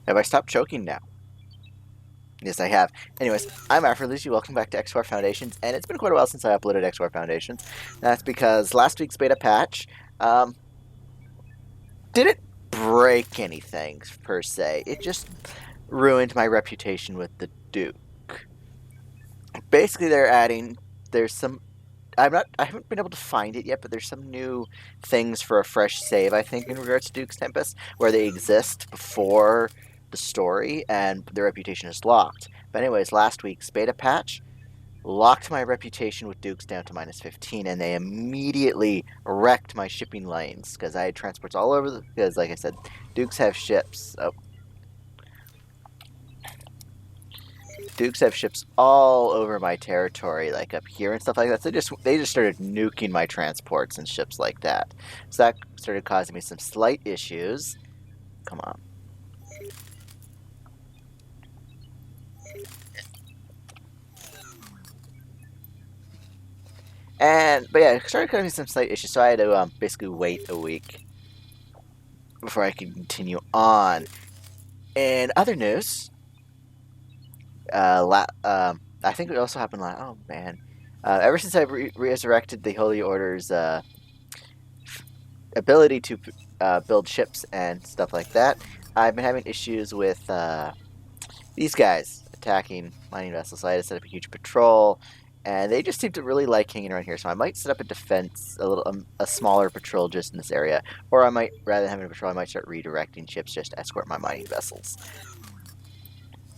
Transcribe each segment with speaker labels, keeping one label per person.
Speaker 1: Have I stopped choking now? Yes, I have. Anyways, I'm Afrolucy. Welcome back to X4 Foundations, and it's been quite a while since I uploaded X4 Foundations. That's because last week's beta patch um, didn't break anything per se. It just ruined my reputation with the Duke. Basically, they're adding. There's some. I haven't been able to find it yet, but there's some new things for a fresh save, I think, in regards to Duke's Tempest, where they exist before the story, and their reputation is locked. But anyways, last week's beta patch locked my reputation with Dukes down to -15, and they immediately wrecked my shipping lanes, because I had transports all over because, like I said, Dukes have ships. Oh, Dukes have ships all over my territory, like up here and stuff like that. So they just started nuking my transports and ships like that. So that started causing me some slight issues. Come on. But yeah, it started causing me some slight issues. So I had to basically wait a week before I could continue on. In other news, I think it also happened last. Oh man, ever since I resurrected the Holy Order's ability to build ships and stuff like that, I've been having issues with these guys attacking mining vessels. So I had to set up a huge patrol, and they just seem to really like hanging around here. So I might set up a defense, a smaller patrol just in this area, or I might, rather than having a patrol, I might start redirecting ships just to escort my mining vessels.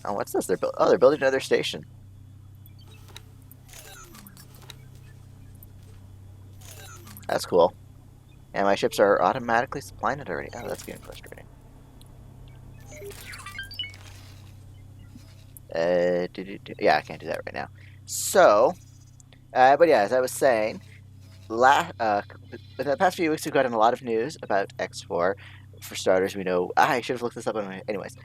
Speaker 1: Oh, what's this? They're building another station. That's cool. And my ships are automatically supplying it already. Oh, that's getting frustrating. Yeah, I can't do that right now. So, but yeah, as I was saying, in the past few weeks we've gotten a lot of news about X4. For starters, we know I should have looked this up anyway. Anyways,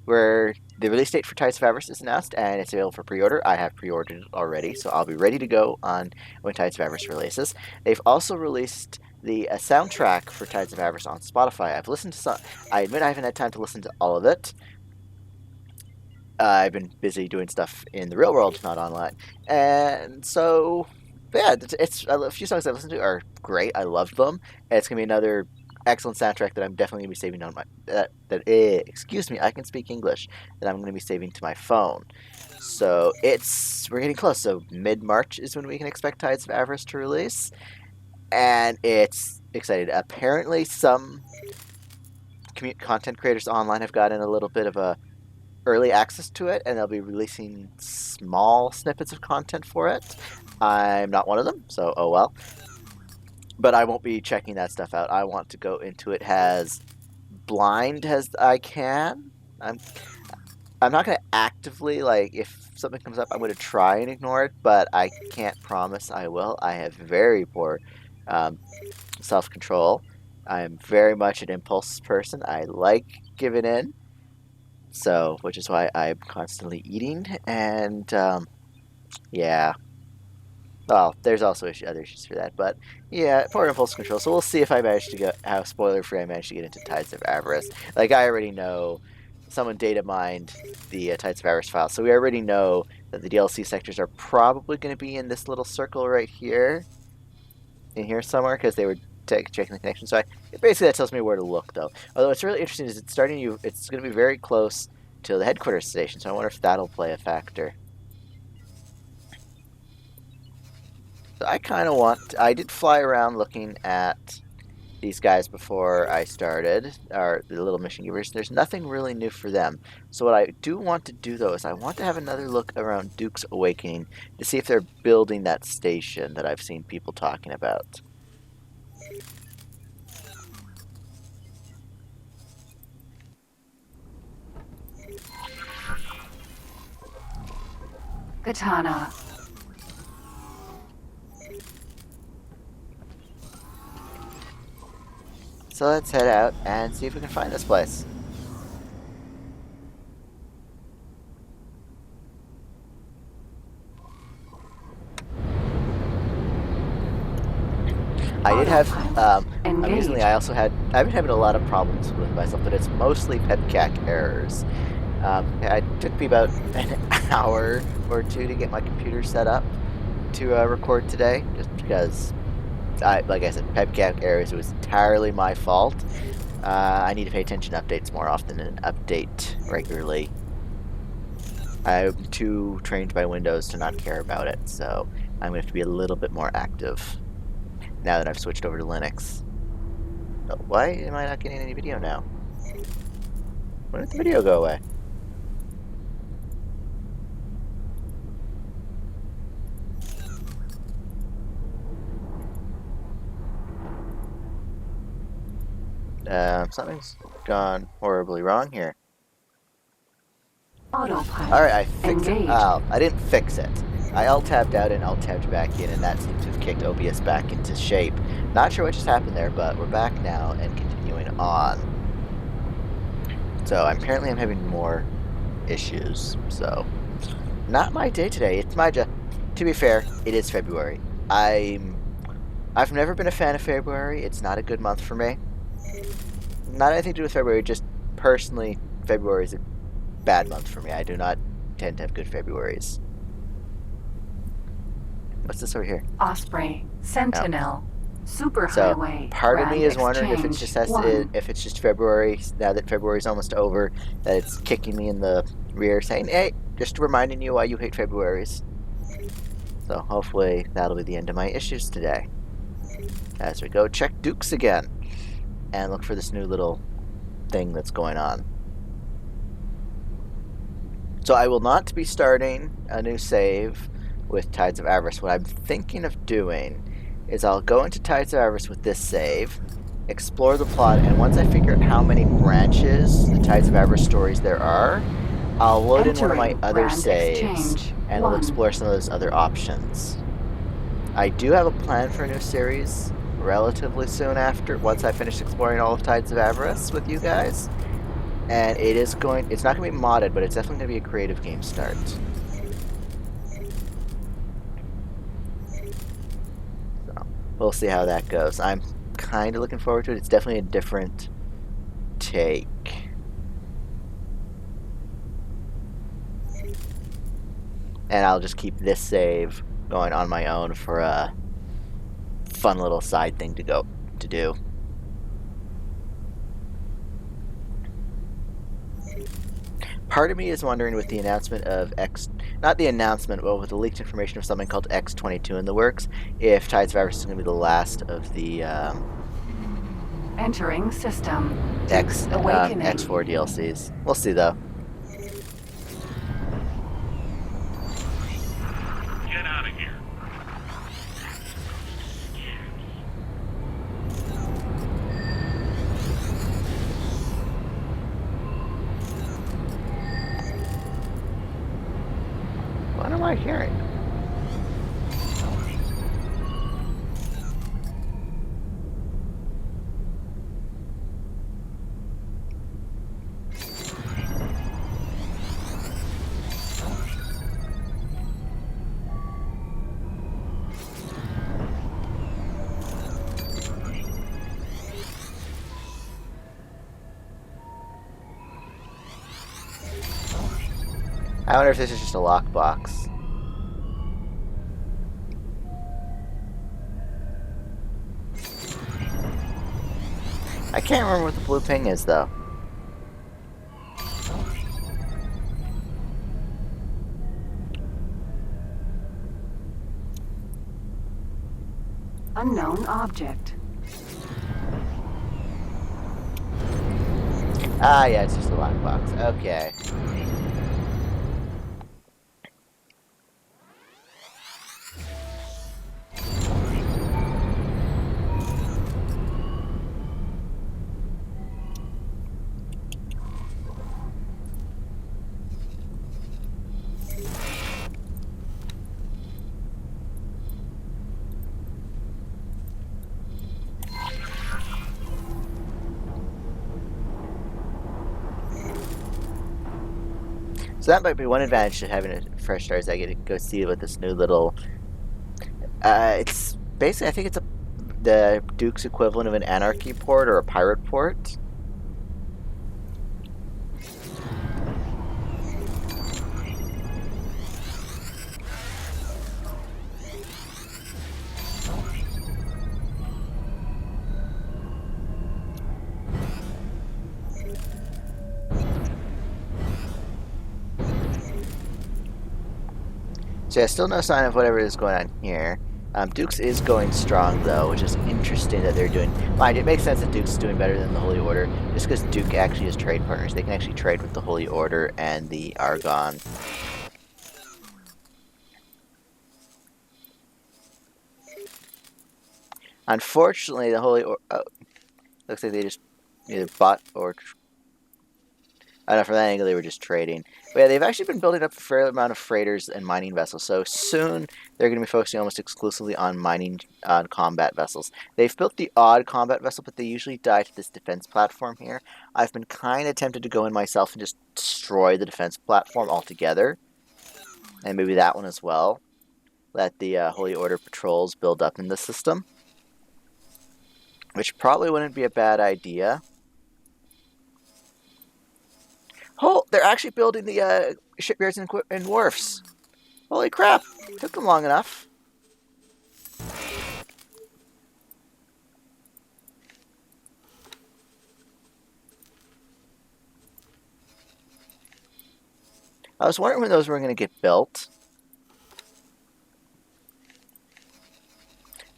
Speaker 1: where the release date for Tides of Avarice is announced, and it's available for pre-order. I have pre-ordered it already, so I'll be ready to go on when Tides of Avarice releases. They've also released the soundtrack for Tides of Avarice on Spotify. I've listened to some. I admit I haven't had time to listen to all of it. I've been busy doing stuff in the real world, not online, and so. But yeah, it's a few songs I've listened to are great. I loved them. And it's gonna be another excellent soundtrack that I'm definitely gonna be saving on my excuse me, I can speak English, that I'm gonna be saving to my phone. So we're getting close. So mid-March is when we can expect Tides of Avarice to release, and it's excited. Apparently, some content creators online have gotten a little bit of a early access to it, and they'll be releasing small snippets of content for it. I'm not one of them, so oh well. But I won't be checking that stuff out. I want to go into it as blind as I can. I'm not going to actively, like, if something comes up, I'm going to try and ignore it, but I can't promise I will. I have very poor self-control. I'm very much an impulse person. I like giving in, so which is why I'm constantly eating, and yeah. Well, there's also other issues for that, but yeah, poor impulse control. So we'll see if I manage to get how spoiler-free I manage to get into Tides of Avarice. Like, I already know someone data mined the Tides of Avarice file, so we already know that the DLC sectors are probably going to be in this little circle right here, in here somewhere, because they were checking the connection. So basically that tells me where to look, though. Although what's really interesting is it's going to be very close to the headquarters station, so I wonder if that'll play a factor. I kind of I did fly around looking at these guys before I started, or the little mission givers. There's nothing really new for them. So what I do want to do, though, is I want to have another look around Duke's Awakening to see if they're building that station that I've seen people talking about.
Speaker 2: Katana.
Speaker 1: So let's head out and see if we can find this place. I did have,
Speaker 2: Autopilot
Speaker 1: amusingly,
Speaker 2: engaged.
Speaker 1: I've been having a lot of problems with myself, but it's mostly PEBCAC errors. It took me about an hour or two to get my computer set up to record today, just because, like I said, PEBCAC errors was entirely my fault. I need to pay attention to updates more often and update regularly. I'm too trained by Windows to not care about it, so I'm going to have to be a little bit more active now that I've switched over to Linux. Oh, why am I not getting any video now? When did the video go away? Something's gone horribly wrong here.
Speaker 2: Autopilot
Speaker 1: Alright, I fixed it.
Speaker 2: engaged.
Speaker 1: Oh, I didn't fix it. I alt-tabbed out and alt-tabbed back in, and that seems to have kicked OBS back into shape. Not sure what just happened there, but we're back now and continuing on. So apparently I'm having more issues, so not my day today. It's my job. To be fair, it is February. I've never been a fan of February. It's not a good month for me. Not anything to do with February, just personally, February is a bad month for me. I do not tend to have good Februaries. What's this over here?
Speaker 2: Osprey Sentinel Superhighway.
Speaker 1: So part of me is wondering if it's
Speaker 2: Exchange
Speaker 1: just
Speaker 2: 1.
Speaker 1: if it's just February, now that February's almost over, that it's kicking me in the rear saying, hey, just reminding you why you hate Februaries. So hopefully that'll be the end of my issues today. As we go check Dukes again and look for this new little thing that's going on. So I will not be starting a new save with Tides of Avarice. What I'm thinking of doing is I'll go into Tides of Avarice with this save, explore the plot, and once I figure out how many branches, the Tides of Avarice stories there are, I'll load in one of my other saves, and I'll explore some of those other options. I do have a plan for a new series relatively soon after, once I finish exploring all of Tides of Avarice with you guys. And it's not going to be modded, but it's definitely going to be a creative game start. So, we'll see how that goes. I'm kind of looking forward to it. It's definitely a different take. And I'll just keep this save going on my own for a fun little side thing to do. Part of me is wondering with the announcement of not the announcement, but with the leaked information of something called X22 in the works, if Tides of Avarice is going to be the last of the
Speaker 2: Entering system. Awakening.
Speaker 1: X4 DLCs. We'll see though.
Speaker 3: Get out of here.
Speaker 1: What am I hearing? I wonder if this is just a lockbox. I can't remember what the blue ping is, though.
Speaker 2: Unknown object.
Speaker 1: Ah, yeah, it's just a lockbox. Okay. So that might be one advantage to having a fresh start, is I get to go see what this new little... it's basically, I think it's the Duke's equivalent of an anarchy port or a pirate port. So yeah, still no sign of whatever is going on here. Duke's is going strong though, which is interesting that they're doing. Mind, it makes sense that Duke's is doing better than the Holy Order, just because Duke actually has trade partners. They can actually trade with the Holy Order and the Argon. Unfortunately, the Holy Order looks like they just either bought or I don't know, from that angle they were just trading. But yeah, they've actually been building up a fair amount of freighters and mining vessels. So soon they're going to be focusing almost exclusively on mining combat vessels. They've built the odd combat vessel, but they usually die to this defense platform here. I've been kind of tempted to go in myself and just destroy the defense platform altogether. And maybe that one as well. Let the Holy Order patrols build up in the system. Which probably wouldn't be a bad idea. Oh, they're actually building the shipyards and wharfs. Holy crap! Took them long enough. I was wondering when those were going to get built.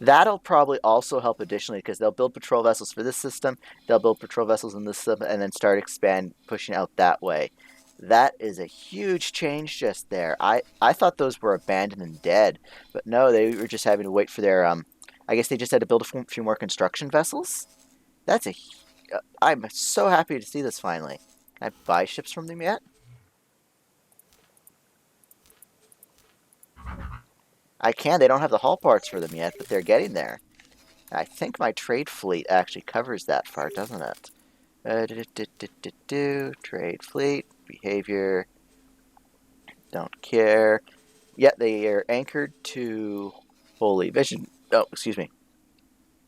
Speaker 1: That'll probably also help additionally because they'll build patrol vessels for this system, they'll build patrol vessels in this system, and then start pushing out that way. That is a huge change just there. I thought those were abandoned and dead, but no, they were just having to wait for their I guess they just had to build a few more construction vessels. That's I'm so happy to see this finally. Can I buy ships from them yet? I can. They don't have the hull parts for them yet, but they're getting there. I think my trade fleet actually covers that far, doesn't it? Trade fleet, behavior, don't care. Yet they are anchored to Holy Vision. Oh, excuse me.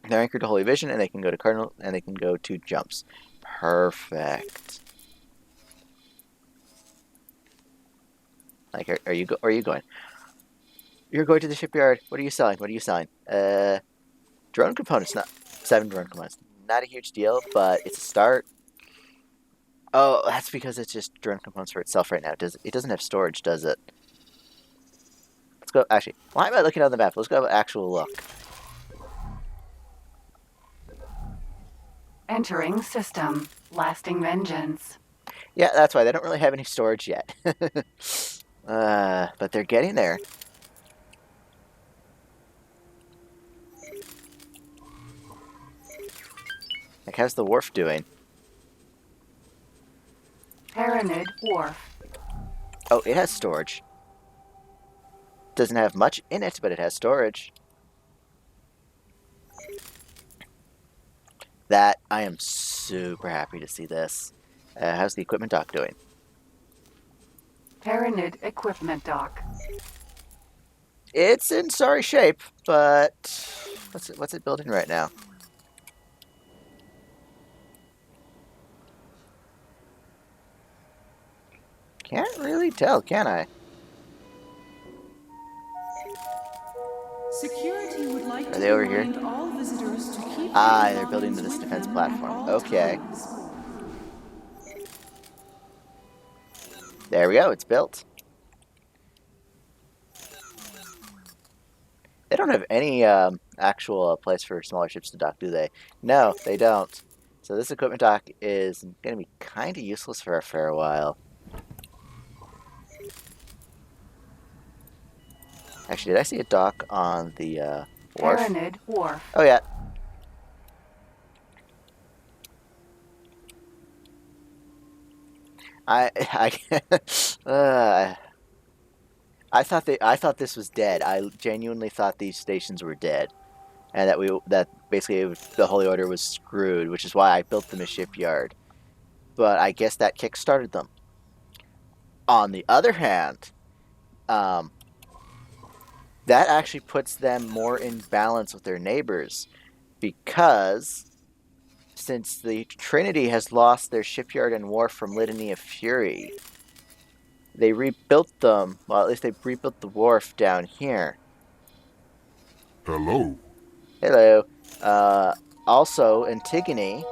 Speaker 1: They're anchored to Holy Vision, and they can go to Cardinal, and they can go to jumps. Perfect. Like, are you going? You're going to the shipyard. What are you selling? What are you selling? Drone components. Not 7 drone components. Not a huge deal, but it's a start. Oh, that's because it's just drone components for itself right now. It doesn't have storage, does it? Let's go. Actually, why am I looking on the map? Let's go have an actual look.
Speaker 2: Entering system. Lasting vengeance.
Speaker 1: Yeah, that's why they don't really have any storage yet. But they're getting there. Like, how's the wharf doing?
Speaker 2: Paranid Wharf.
Speaker 1: Oh, it has storage. Doesn't have much in it, but it has storage. That, I am super happy to see this. How's the equipment dock doing?
Speaker 2: Paranid Equipment Dock.
Speaker 1: It's in sorry shape, but what's it building right now? Can't really tell, can I?
Speaker 3: Security would like
Speaker 1: Are they over here?
Speaker 3: all visitors to keep
Speaker 1: They're building this defense platform. Okay. There we go, it's built. They don't have any actual place for smaller ships to dock, do they? No, they don't. So this equipment dock is going to be kind of useless for a fair while. Actually, did I see a dock on the wharf?
Speaker 2: Paranid Wharf.
Speaker 1: Oh, yeah. I thought this was dead. I genuinely thought these stations were dead, and that basically the Holy Order was screwed, which is why I built them a shipyard. But I guess that kick-started them. On the other hand, that actually puts them more in balance with their neighbors. because since the Trinity has lost their shipyard and wharf from Litany of Fury, they rebuilt them. Well, at least they rebuilt the wharf down here.
Speaker 4: Hello.
Speaker 1: Hello. Also, Antigone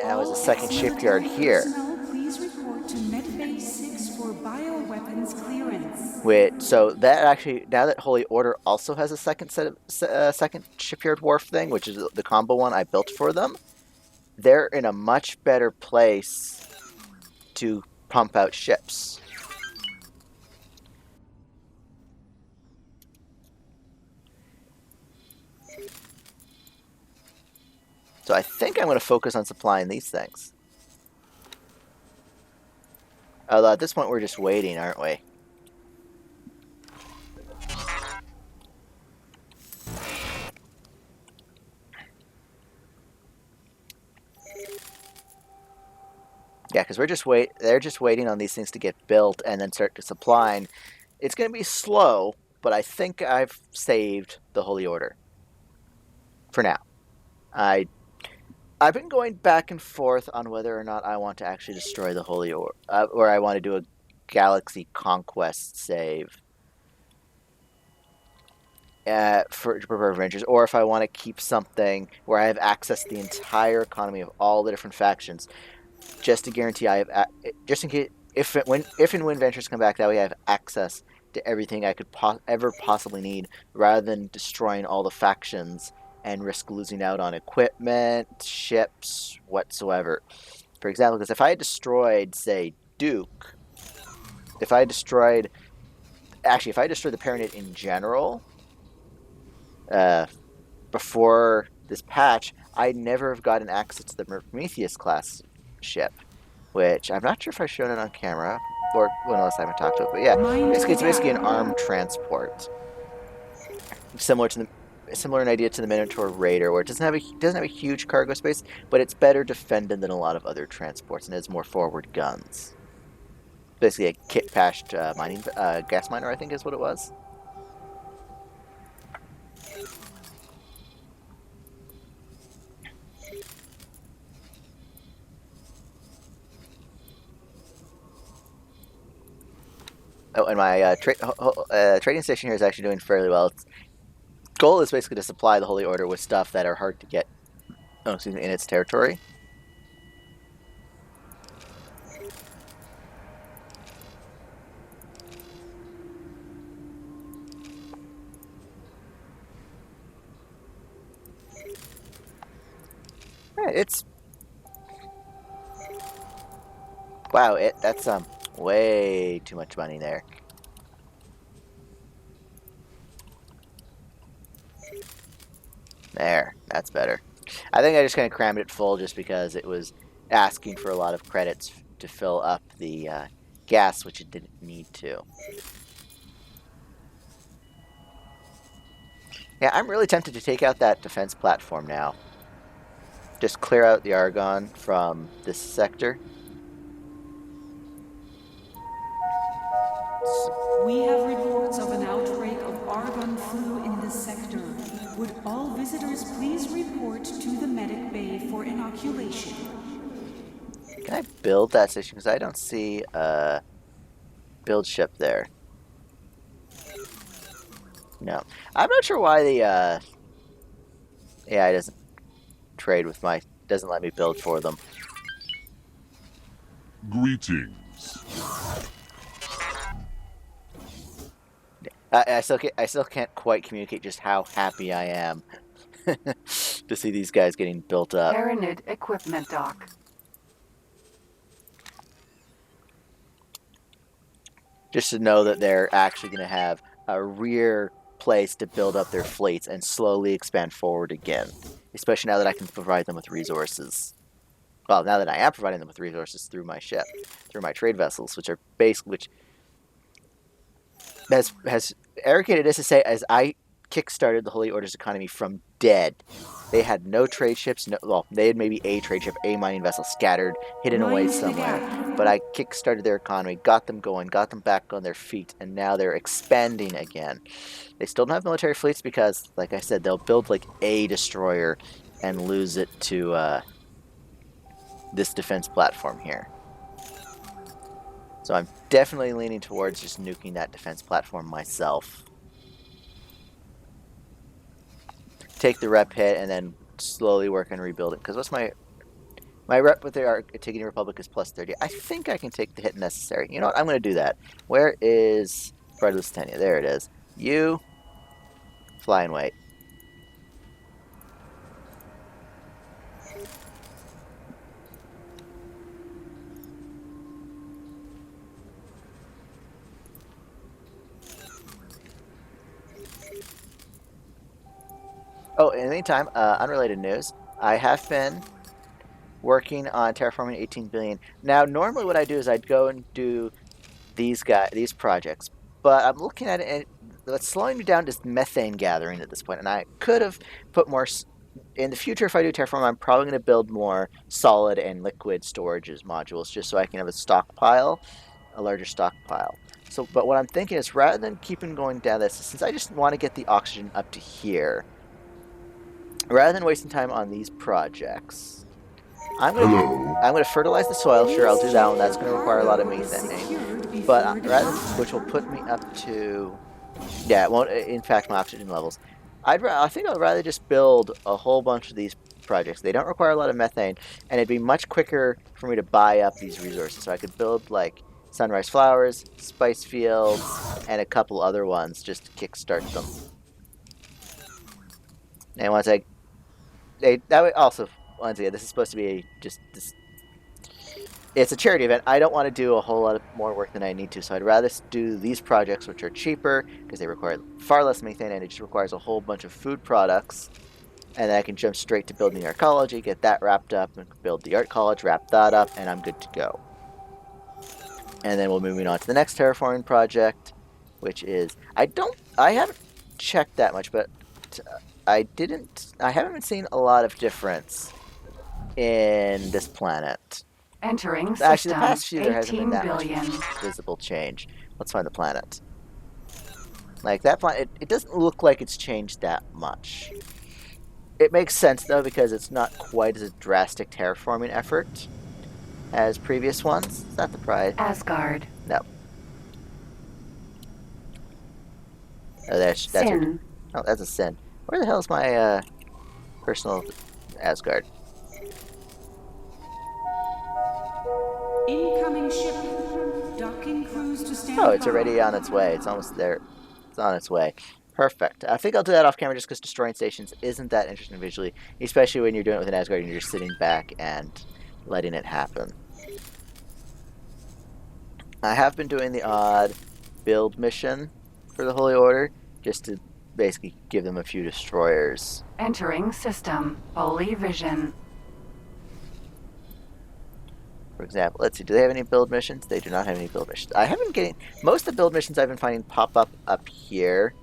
Speaker 1: now is a
Speaker 3: All
Speaker 1: second shipyard
Speaker 3: ex-military
Speaker 1: here.
Speaker 3: personnel, please report to Medbay 6 for bioweapons clearance.
Speaker 1: So that actually, now that Holy Order also has a second second shipyard wharf thing, which is the combo one I built for them, they're in a much better place to pump out ships. So I think I'm going to focus on supplying these things. Although at this point we're just waiting, aren't we? Yeah, because they're just waiting on these things to get built and then start to supply. It's going to be slow, but I think I've saved the Holy Order. For now. I've been going back and forth on whether or not I want to actually destroy the Holy Order, or I want to do a Galaxy Conquest save for Avengers, or if I want to keep something where I have access to the entire economy of all the different factions, just to guarantee I have, just in case if and when Ventures come back, that way I have access to everything I could ever possibly need, rather than destroying all the factions and risk losing out on equipment, ships, whatsoever. For example, because if I had destroyed, say, Duke, if I destroyed the Paranite in general, before this patch, I'd never have gotten access to the Prometheus class ship, which I'm not sure if I've shown it on camera, or unless I haven't talked to it, but yeah, it's basically an armed transport. Similar in idea to the Minotaur Raider, where it doesn't have a huge cargo space, but it's better defended than a lot of other transports and has more forward guns. Basically, a kit-patched gas miner, I think, is what it was. Oh, and my trading station here is actually doing fairly well. Its goal is basically to supply the Holy Order with stuff that are hard to get. Oh, excuse me, in its territory. It's wow. That's way too much money there. There, that's better. I think I just kind of crammed it full just because it was asking for a lot of credits to fill up the gas, which it didn't need to. Yeah, I'm really tempted to take out that defense platform now. Just clear out the Argon from this sector.
Speaker 3: We have reports of an outbreak of Argon flu in this sector. Would all visitors please report to the medic bay for inoculation?
Speaker 1: Can I build that station? Because I don't see a build ship there. No. I'm not sure why the AI doesn't trade with doesn't let me build for them.
Speaker 4: Greetings.
Speaker 1: I still can't quite communicate just how happy I am to see these guys getting built up.
Speaker 2: Paranid equipment dock.
Speaker 1: Just to know that they're actually going to have a rear place to build up their fleets and slowly expand forward again. Especially now that I can provide them with resources. Well, now that I am providing them with resources through my ship, through my trade vessels, which has arrogated as to say, as I kickstarted the Holy Order's economy from dead. They had no trade ships. They had maybe a trade ship, a mining vessel scattered, hidden away somewhere. But I kickstarted their economy, got them going, got them back on their feet, and now they're expanding again. They still don't have military fleets because, like I said, they'll build like a destroyer and lose it to this defense platform here. So I'm definitely leaning towards just nuking that defense platform myself. Take the rep hit and then slowly work on rebuilding. Because what's my rep with the Antigone Republic is plus 30. I think I can take the hit necessary. You know what? I'm going to do that. Where is Bride of Lusitania? There it is. You fly and wait. Oh, in the meantime, unrelated news. I have been working on terraforming 18 billion. Now, normally what I do is I'd go and do these projects, but I'm looking at it, and what's slowing me down is methane gathering at this point. And I could have put more in the future. If I do terraform, I'm probably going to build more solid and liquid storages modules, just so I can have a larger stockpile. So, but what I'm thinking is, rather than keeping going down this, since I just want to get the oxygen up to here, rather than wasting time on these projects, I'm going to fertilize the soil. Sure, I'll do that one. That's going to require a lot of methane, but which will put me up to, yeah, it won't impact my oxygen levels. I think I'd rather just build a whole bunch of these projects. They don't require a lot of methane, and it'd be much quicker for me to buy up these resources. So I could build like sunrise flowers, spice fields, and a couple other ones just to kickstart them. And once that way also, once again, this is supposed to be it's a charity event. I don't want to do a whole lot of more work than I need to, so I'd rather do these projects, which are cheaper because they require far less methane, and it just requires a whole bunch of food products. And then I can jump straight to building the arcology, get that wrapped up, and build the art college, wrap that up, and I'm good to go. And then we'll move on to the next terraforming project, which is I haven't checked that much, but I haven't been seeing a lot of difference in this planet.
Speaker 2: Entering system.
Speaker 1: Actually, the past few there hasn't been that
Speaker 2: billion.
Speaker 1: much visible change. Let's find the planet. Like that planet, it doesn't look like it's changed that much. It makes sense though, because it's not quite as a drastic terraforming effort as previous ones. Is that the Pride?
Speaker 2: Asgard.
Speaker 1: No. Oh, that's
Speaker 2: Sin.
Speaker 1: Oh, that's a sin. Where the hell is my personal Asgard?
Speaker 3: Incoming ship. Docking crews to stand by.
Speaker 1: Oh, it's already on its way. It's almost there. It's on its way. Perfect. I think I'll do that off camera just because destroying stations isn't that interesting visually, especially when you're doing it with an Asgard and you're just sitting back and letting it happen. I have been doing the odd build mission for the Holy Order, just to basically give them a few destroyers.
Speaker 2: Entering system. Holy vision.
Speaker 1: For example, let's see, do they have any build missions? They do not have any build missions. I haven't getting most of the build missions I've been finding pop up here.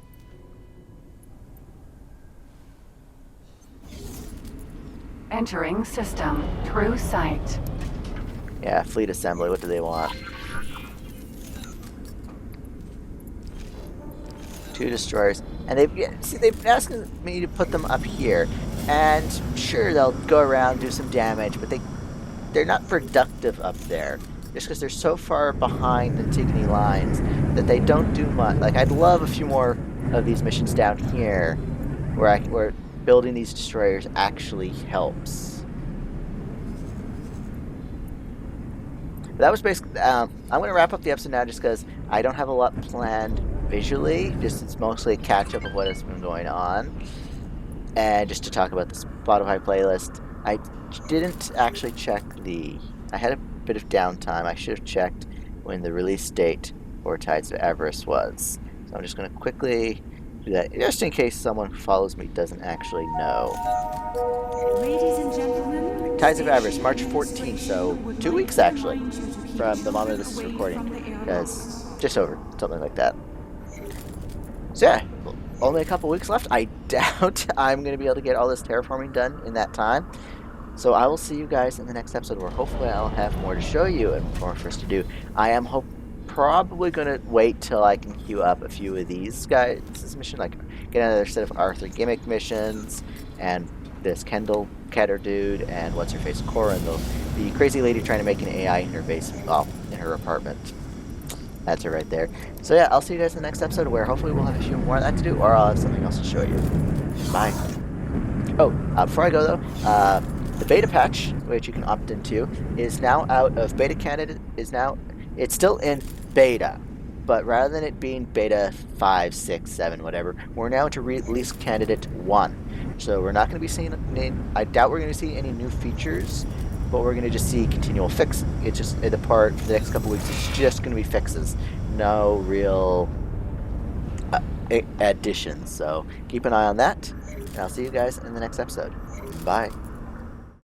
Speaker 2: Entering system. True sight.
Speaker 1: Yeah, fleet assembly, what do they want? 2 destroyers. And they've been asking me to put them up here. And sure, they'll go around, do some damage, but they're not productive up there. Just because they're so far behind the Antigone lines that they don't do much. Like, I'd love a few more of these missions down here where building these destroyers actually helps. But that was basically, I'm going to wrap up the episode now just because I don't have a lot planned visually. Just it's mostly a catch-up of what has been going on. And just to talk about the Spotify playlist. I didn't actually check I had a bit of downtime. I should have checked when the release date for Tides of Avarice was. So I'm just going to quickly do that, just in case someone who follows me doesn't actually know.
Speaker 3: Ladies and gentlemen,
Speaker 1: Tides of Avarice, March 14th, so 2 weeks actually from the moment this is recording. Because just over, something like that. So yeah, only a couple weeks left. I doubt I'm going to be able to get all this terraforming done in that time. So I will see you guys in the next episode where hopefully I'll have more to show you and more for us to do. I am probably going to wait till I can queue up a few of these guys' mission, like get another set of Arthur gimmick missions and this Kendall Ketter dude and what's her face Cora and the crazy lady trying to make an AI in her in her apartment. That's her right there. So yeah, I'll see you guys in the next episode where hopefully we'll have a few more of that to do, or I'll have something else to show you. Bye. Oh, before I go though, the beta patch, which you can opt into, is now out of beta candidate. It's still in beta, but rather than it being beta 5, 6, 7, whatever, we're now to release candidate 1. So we're not going to be seeing. I doubt we're going to see any new features, but we're going to just see continual fixes. It's just the part for the next couple weeks. It's just going to be fixes, no real additions. So keep an eye on that, and I'll see you guys in the next episode. Bye.